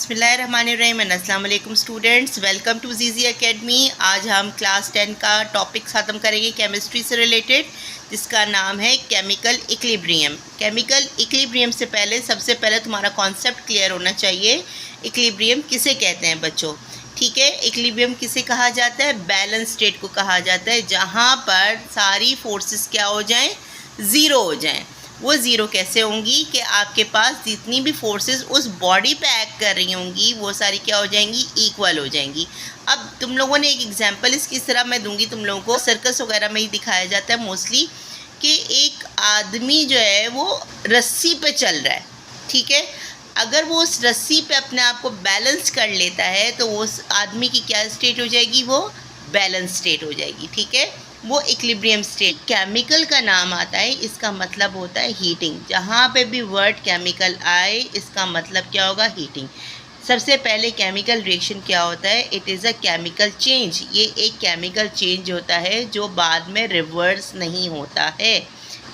बिस्मिल्लाहिर्रहमानिर्रहीम एंड अस्सलाम वालेकुम स्टूडेंट्स, वेलकम टू जीजी एकेडमी। आज हम क्लास 10 का टॉपिक ख़त्म करेंगे केमिस्ट्री से रिलेटेड, जिसका नाम है केमिकल इक्विलिब्रियम। केमिकल इक्विलिब्रियम से पहले सबसे पहले तुम्हारा कॉन्सेप्ट क्लियर होना चाहिए। इक्विलिब्रियम किसे कहते हैं बच्चों? ठीक है, इक्विलिब्रियम किसे कहा जाता है? बैलेंस स्टेट को कहा जाता है, जहाँ पर सारी फोर्सेस क्या हो जाएं? ज़ीरो हो जाएं। वो ज़ीरो कैसे होंगी कि आपके पास जितनी भी फोर्सेस उस बॉडी पे एक्ट कर रही होंगी वो सारी क्या हो जाएंगी? इक्वल हो जाएंगी। अब तुम लोगों ने एक एग्जांपल इसकी तरह मैं दूंगी तुम लोगों को। सर्कस वगैरह में ही दिखाया जाता है मोस्टली कि एक आदमी जो है वो रस्सी पे चल रहा है, ठीक है। अगर वो उस रस्सी पे अपने आप को बैलेंस कर लेता है तो उस आदमी की क्या स्टेट हो जाएगी? वो बैलेंस स्टेट हो जाएगी, ठीक है। वो इक्विलिब्रियम स्टेट। केमिकल का नाम आता है, इसका मतलब होता है हीटिंग। जहाँ पे भी वर्ड केमिकल आए इसका मतलब क्या होगा? हीटिंग। सबसे पहले केमिकल रिएक्शन क्या होता है? It is a chemical change. ये एक केमिकल चेंज होता है जो बाद में रिवर्स नहीं होता है,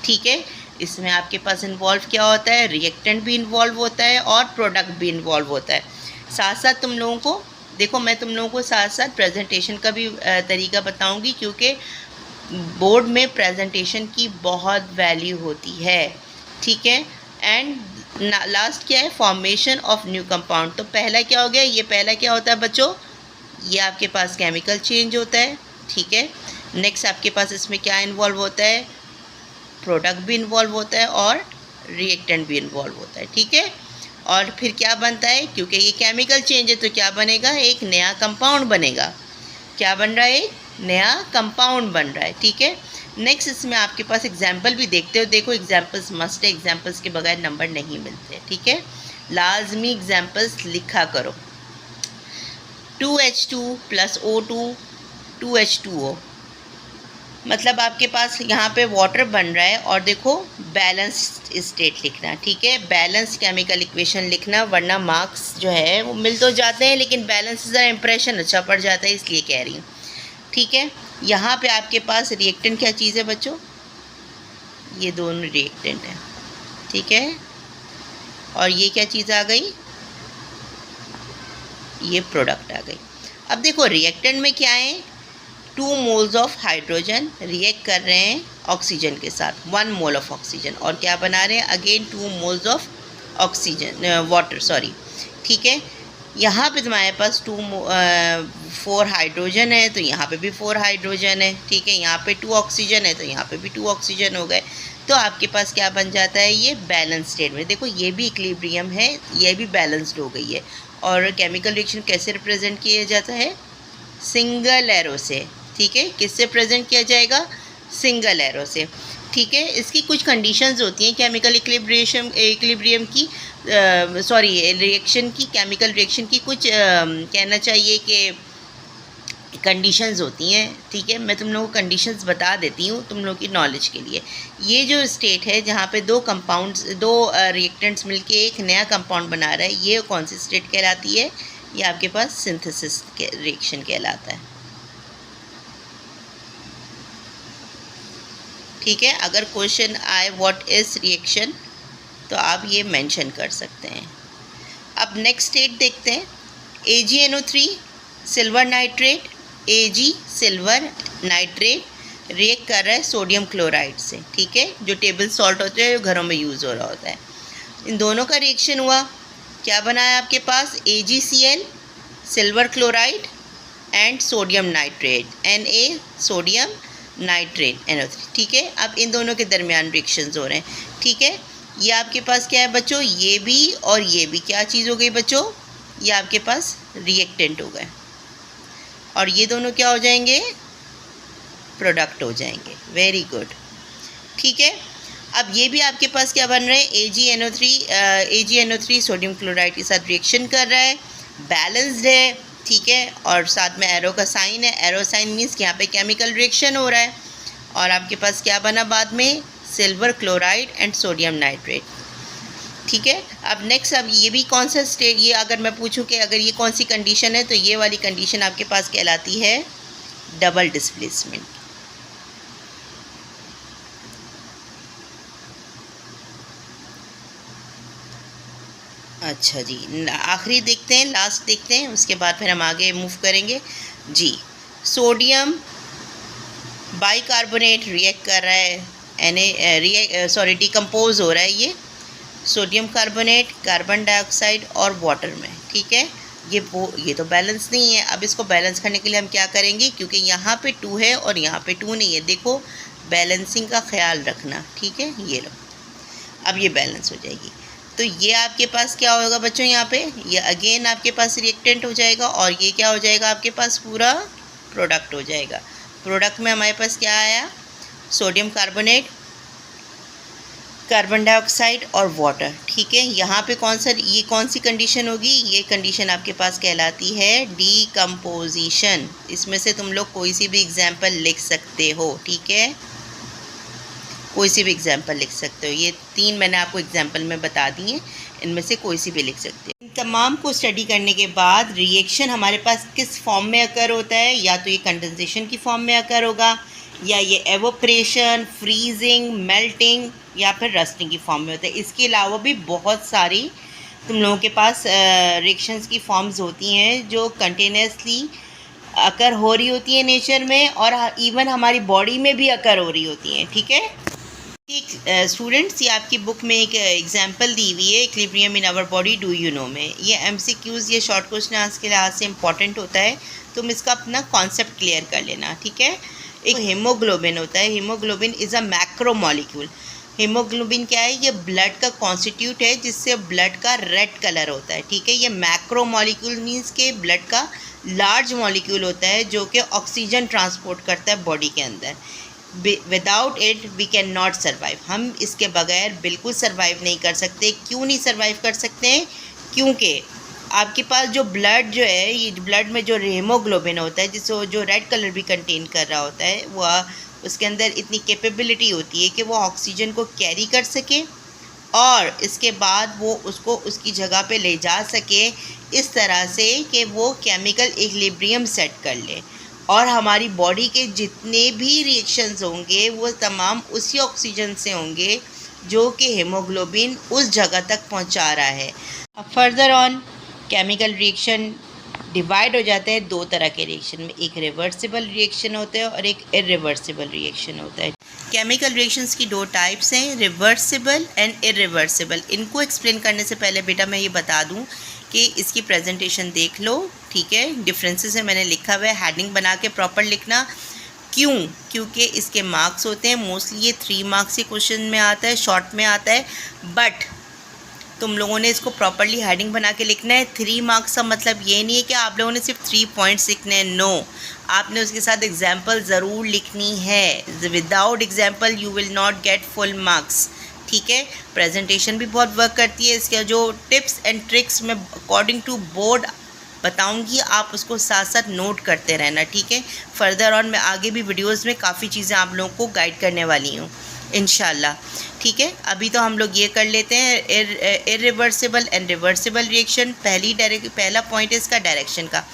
ठीक है। इसमें आपके पास इन्वॉल्व क्या होता है? रिएक्टेंट भी इन्वॉल्व होता है और प्रोडक्ट भी इन्वॉल्व होता है। साथ साथ तुम लोगों को देखो, मैं तुम लोगों को साथ साथ प्रेजेंटेशन का भी तरीका बताऊंगी, क्योंकि बोर्ड में प्रेजेंटेशन की बहुत वैल्यू होती है, ठीक है। एंड लास्ट क्या है? Formation of new compound. तो पहला क्या हो गया? ये पहला क्या होता है बच्चों? ये आपके पास केमिकल चेंज होता है, ठीक है। नेक्स्ट आपके पास इसमें क्या इन्वॉल्व होता है? प्रोडक्ट भी इन्वॉल्व होता है और रिएक्टेंट भी इन्वॉल्व होता है, ठीक है। और फिर क्या बनता है? क्योंकि ये केमिकल चेंज है तो क्या बनेगा? एक नया कंपाउंड बनेगा। क्या बन रहा है? एक नया कंपाउंड बन रहा है, ठीक है। नेक्स्ट इसमें आपके पास एग्जाम्पल भी देखते हो। देखो, एग्जाम्पल्स मस्ट है, एग्जाम्पल्स के बगैर नंबर नहीं मिलते, ठीक है। लाजमी एग्जाम्पल्स लिखा करो। 2H2 + O2 2H2O, मतलब आपके पास यहाँ पे वाटर बन रहा है और देखो बैलेंस्ड स्टेट लिखना, ठीक है। बैलेंस केमिकल इक्वेशन लिखना, वरना मार्क्स जो है वो मिल तो जाते हैं लेकिन बैलेंस से ज़रा इंप्रेशन अच्छा पड़ जाता है, इसलिए कह रही हूँ, ठीक है। यहाँ पे आपके पास रिएक्टेंट क्या चीज़ है बच्चों? ये दोनों रिएक्टेंट है, ठीक है। और ये क्या चीज़ आ गई? ये प्रोडक्ट आ गई। अब देखो रिएक्टेंट में क्या है? 2 मोल्स ऑफ हाइड्रोजन रिएक्ट कर रहे हैं ऑक्सीजन के साथ, 1 मोल ऑफ ऑक्सीजन, और क्या बना रहे हैं? Again 2 moles of oxygen water, sorry, ठीक है। यहाँ पे तुम्हारे पास 4 हाइड्रोजन है तो यहाँ पे भी 4 हाइड्रोजन है, ठीक है। यहाँ पे 2 ऑक्सीजन है तो यहाँ पे भी 2 ऑक्सीजन हो गए। तो आपके पास क्या बन जाता है? ये बैलेंस स्टेट में। देखो ये भी इक्विलिब्रियम है, ये भी बैलेंस्ड हो गई है। और केमिकल रिएक्शन कैसे रिप्रेजेंट किया जाता है? सिंगल एरो से, ठीक है। किससे प्रेजेंट किया जाएगा? सिंगल एरो से, ठीक है। इसकी कुछ कंडीशंस होती हैं केमिकल इक्विलिब्रियम की, सॉरी रिएक्शन की, केमिकल रिएक्शन की कुछ कहना चाहिए कि कंडीशंस होती हैं, ठीक है। मैं तुम लोगों को कंडीशंस बता देती हूँ तुम लोगों की नॉलेज के लिए। ये जो स्टेट है जहाँ पे दो रिएक्टेंट्स मिलके एक नया कंपाउंड बना रहा है, ये कौन सी स्टेट कहलाती है? ये आपके पास सिंथेसिस रिएक्शन कहलाता है, ठीक है। अगर क्वेश्चन आए व्हाट इज रिएक्शन तो आप ये मेंशन कर सकते हैं। अब नेक्स्ट स्टेट देखते हैं। AgNO3 silver nitrate, Ag silver nitrate react कर रहा है सोडियम क्लोराइड से, ठीक है, जो टेबल सॉल्ट होता है जो घरों में यूज़ हो रहा होता है। इन दोनों का रिएक्शन हुआ, क्या बना है आपके पास? AgCl silver chloride and sodium nitrate, Na sodium nitrate NO3, ठीक है। अब इन दोनों के दरमियान रिएक्शंस हो रहे हैं, ठीक है। ये आपके पास क्या है बच्चों? ये भी और ये भी क्या चीज़ हो गई बच्चों? ये आपके पास रिएक्टेंट हो गए और ये दोनों क्या हो जाएंगे? प्रोडक्ट हो जाएंगे। वेरी गुड, ठीक है। अब ये भी आपके पास क्या बन रहे हैं? AgNO3 सोडियम क्लोराइड के साथ रिएक्शन कर रहा है, बैलेंस्ड है, ठीक है। और साथ में एरो का साइन है। एरो साइन मीन्स कि यहाँ पे केमिकल रिएक्शन हो रहा है। और आपके पास क्या बना बाद में? Silver chloride and sodium nitrate, ठीक है। अब नेक्स्ट, अब ये भी कौन सा स्टेट? ये अगर मैं पूछूं कि अगर ये कौन सी कंडीशन है तो ये वाली कंडीशन आपके पास कहलाती है डबल डिस्प्लेसमेंट, अच्छा जी, आखिरी देखते हैं, लास्ट देखते हैं, उसके बाद फिर हम आगे मूव करेंगे जी। सोडियम बाइकार्बोनेट रिएक्ट कर रहा है, डिकम्पोज हो रहा है ये सोडियम कार्बोनेट, कार्बन डाइऑक्साइड और वाटर में, ठीक है। ये तो बैलेंस नहीं है। अब इसको बैलेंस करने के लिए हम क्या करेंगे, क्योंकि यहाँ पे 2 है और यहाँ पे 2 नहीं है, देखो बैलेंसिंग का ख्याल रखना, ठीक है। ये लो, अब ये बैलेंस हो जाएगी। तो ये आपके पास क्या होगा बच्चों, यहाँ पे ये अगेन आपके पास रिएक्टेंट हो जाएगा और ये क्या हो जाएगा आपके पास पूरा प्रोडक्ट हो जाएगा। प्रोडक्ट में हमारे पास क्या आया, सोडियम कार्बोनेट, कार्बन डाइऑक्साइड और वाटर, ठीक है। यहाँ पे ये कौन सी कंडीशन होगी, ये कंडीशन आपके पास कहलाती है डीकम्पोजिशन। इसमें से तुम लोग कोई सी भी एग्जाम्पल लिख सकते हो, ठीक है, कोई सी भी एग्जाम्पल लिख सकते हो। ये 3 मैंने आपको एग्जाम्पल में बता दी हैं, इनमें से कोई सी भी लिख सकते हो। इन तमाम को स्टडी करने के बाद रिएक्शन हमारे पास किस फॉर्म में अकर होता है, या तो ये कंडेंसेशन की फॉर्म में अकर होगा, या ये एवोपरेशन, फ्रीजिंग, मेल्टिंग, या फिर रस्टिंग की फॉर्म में होता है। इसके अलावा भी बहुत सारी तुम लोगों के पास रिएक्शंस की फॉर्म्स होती हैं जो कंटिन्यूसली अकर हो रही होती है नेचर में, और इवन हमारी बॉडी में भी अकर हो रही होती हैं, ठीक है। स्टूडेंट्स, ये आपकी बुक में एक एग्जांपल दी हुई है, equilibrium in our body do you know में। ये MCQs, ये शॉर्ट क्वेश्चन आंसर के लिहाज से इंपॉर्टेंट होता है, तुम इसका अपना कॉन्सेप्ट क्लियर कर लेना, ठीक है। एक हीमोग्लोबिन होता है, haemoglobin is a macro molecule. Haemoglobin क्या है, ये ब्लड का कॉन्स्टिट्यूट है जिससे ब्लड का रेड कलर होता है, ठीक है। ये मैक्रो मॉलिक्यूल मीन्स के ब्लड का लार्ज मॉलिक्यूल होता है जो कि ऑक्सीजन ट्रांसपोर्ट करता है बॉडी के अंदर। Without it we can not survive, हम इसके बगैर बिल्कुल सर्वाइव नहीं कर सकते। क्यों नहीं सर्वाइव कर सकते हैं, क्योंकि आपके पास जो ब्लड जो है, ये ब्लड में जो हीमोग्लोबिन होता है जिसको जो रेड कलर भी कंटेन कर रहा होता है, वह उसके अंदर इतनी कैपेबिलिटी होती है कि वो ऑक्सीजन को कैरी कर सके और इसके बाद वो उसको उसकी जगह पे ले जा सके इस तरह से कि वो केमिकल इक्विलिब्रियम सेट कर ले, और हमारी बॉडी के जितने भी रिएक्शंस होंगे वो तमाम उसी ऑक्सीजन से होंगे जो कि हीमोग्लोबिन उस जगह तक पहुंचा रहा है। अब further on chemical reaction divide हो जाते हैं 2 तरह के रिएक्शन में, एक रिवर्सिबल रिएक्शन होता है और एक इरिवर्सिबल रिएक्शन होता है। केमिकल रिएक्शंस की 2 टाइप्स हैं, रिवर्सिबल एंड इरिवर्सिबल। इनको एक्सप्लेन करने से पहले बेटा मैं ये बता दूं कि इसकी प्रेजेंटेशन देख लो, ठीक है। डिफरेंसेस है मैंने लिखा हुआ है, हेडिंग बना के प्रॉपर लिखना। क्यों, क्योंकि इसके मार्क्स होते हैं, मोस्टली ये 3 मार्क्स के क्वेश्चन में आता है, शॉर्ट में आता है, बट तुम लोगों ने इसको प्रॉपरली हेडिंग बना के लिखना है। 3 मार्क्स का मतलब ये नहीं है कि आप लोगों ने सिर्फ 3 पॉइंट्स लिखने हैं, नो, आपने उसके साथ एग्जाम्पल ज़रूर लिखनी है। Without example you will not get full marks, ठीक है। प्रेजेंटेशन भी बहुत वर्क करती है, इसके जो टिप्स एंड ट्रिक्स मैं अकॉर्डिंग टू बोर्ड बताऊंगी, आप उसको साथ साथ नोट करते रहना, ठीक है। फर्दर ऑन मैं आगे भी वीडियोस में काफ़ी चीज़ें आप लोगों को गाइड करने वाली हूँ इंशाल्लाह, ठीक है। अभी तो हम लोग ये कर लेते हैं इरिवर्सिबल एंड रिवर्सिबल रिएक्शन। पहला पॉइंट है इसका डायरेक्शन का।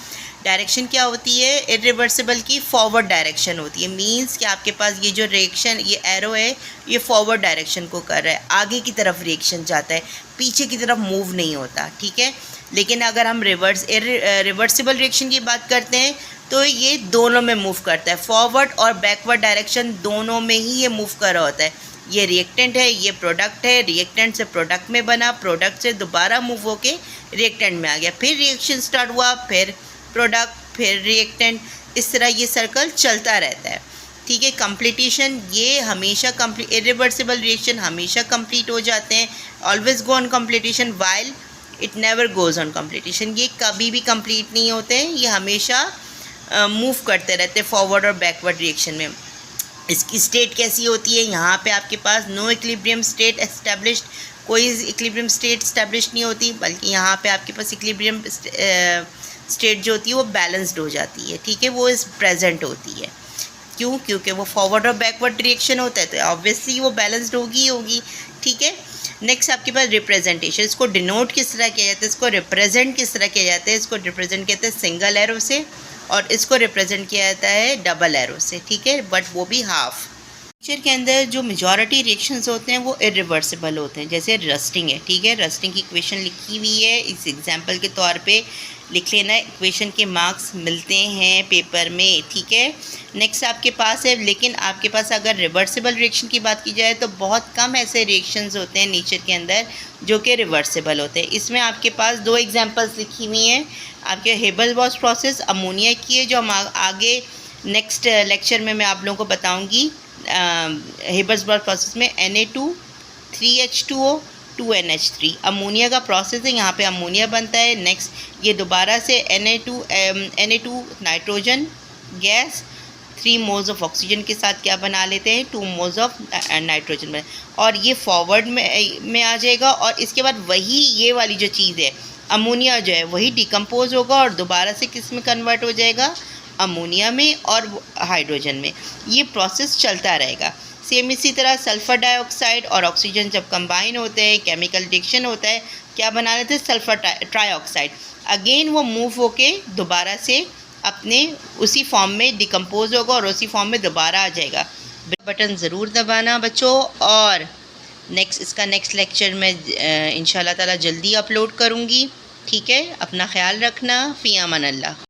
डायरेक्शन क्या होती है, इरिवर्सिबल की फॉरवर्ड डायरेक्शन होती है, मींस कि आपके पास ये जो रिएक्शन, ये एरो है, ये फॉरवर्ड डायरेक्शन को कर रहा है, आगे की तरफ रिएक्शन जाता है, पीछे की तरफ मूव नहीं होता, ठीक है। लेकिन अगर हम रिवर्सिबल रिएक्शन की बात करते हैं तो ये दोनों में मूव करता है, फॉरवर्ड और बैकवर्ड डायरेक्शन दोनों में ही ये मूव कर रहा होता है। ये रिएक्टेंट है, ये प्रोडक्ट है, रिएक्टेंट से प्रोडक्ट में बना, प्रोडक्ट से दोबारा मूव होके रिएक्टेंट में आ गया, फिर रिएक्शन स्टार्ट हुआ, फिर प्रोडक्ट, फिर रिएक्टेंट, इस तरह ये सर्कल चलता रहता है, ठीक है। कंप्लीटेशन ये हमेशा इरिवर्सिबल रिएक्शन हमेशा कंप्लीट हो जाते हैं, always go on completion, while it never goes on completion, ये कभी भी कंप्लीट नहीं होते हैं, ये हमेशा मूव करते रहते हैं फॉरवर्ड और बैकवर्ड रिएक्शन में। इसकी स्टेट कैसी होती है, यहाँ पे आपके पास नो इक्विलिब्रियम स्टेट एस्टेब्लिश्ड, कोई इक्विलिब्रियम स्टेट एस्टेब्लिश नहीं होती, बल्कि यहाँ पे आपके पास इक्विलिब्रियम स्टेट जो होती है वो बैलेंस्ड हो जाती है, ठीक है, वो इस प्रेजेंट होती है। क्यों, क्योंकि वो फॉरवर्ड और बैकवर्ड रिएक्शन होता है तो ऑब्वियसली वो बैलेंस्ड होगी ही होगी, ठीक है। नेक्स्ट आपके पास रिप्रेजेंटेशन, इसको डिनोट किस तरह किया जाता है, इसको रिप्रेजेंट किस तरह किया जाता है, इसको रिप्रेजेंट कहते हैं सिंगल एरो से और इसको रिप्रेजेंट किया जाता है डबल एरो से, ठीक है, बट वो भी हाफ। नेचर के अंदर जो मेजॉरिटी रिएक्शंस होते हैं वो इरिवर्सिबल होते हैं, जैसे रस्टिंग है, ठीक है। रस्टिंग की इक्वेशन लिखी हुई है, इस एग्जांपल के तौर पे लिख लेना। इक्वेशन के मार्क्स मिलते हैं पेपर में, ठीक है। नेक्स्ट आपके पास है, लेकिन आपके पास अगर रिवर्सिबल रिएक्शन की बात की जाए तो बहुत कम ऐसे रिएक्शंस होते हैं नेचर के अंदर जो कि रिवर्सिबल होते हैं। इसमें आपके पास दो एग्जाम्पल्स लिखी हुई हैं। आपके हेबल-बॉश प्रोसेस अमोनिया की है, जो हम आगे नेक्स्ट लेक्चर में मैं आप लोगों को बताऊँगी। हेबल्स-बॉश प्रोसेस में Na2 3H2O 2NH3 अमोनिया का प्रोसेस है, यहाँ पे अमोनिया बनता है। नेक्स्ट ये दोबारा से Na2 nitrogen gas 3 moles of oxygen के साथ क्या बना लेते हैं, 2 मोल्स ऑफ नाइट्रोजन में, और ये फॉरवर्ड में आ जाएगा। और इसके बाद वही ये वाली जो चीज़ है अमोनिया जो है वही डिकम्पोज होगा और दोबारा से किस में कन्वर्ट हो जाएगा, अमोनिया में और हाइड्रोजन में। ये प्रोसेस चलता रहेगा। सेम इसी तरह सल्फ़र डाइऑक्साइड और ऑक्सीजन जब कंबाइन होते हैं, केमिकल रिएक्शन होता है, क्या बना लेते हैं, सल्फ़र ट्राइऑक्साइड। अगेन वो मूव होके दोबारा से अपने उसी फॉर्म में डिकम्पोज होगा और उसी फॉर्म में दोबारा आ जाएगा। बटन ज़रूर दबाना बच्चों। और इसका नेक्स्ट लेक्चर मैं इंशाल्लाह ताला जल्दी अपलोड करूँगी, ठीक है। अपना ख्याल रखना। फ़ी अमान अल्लाह।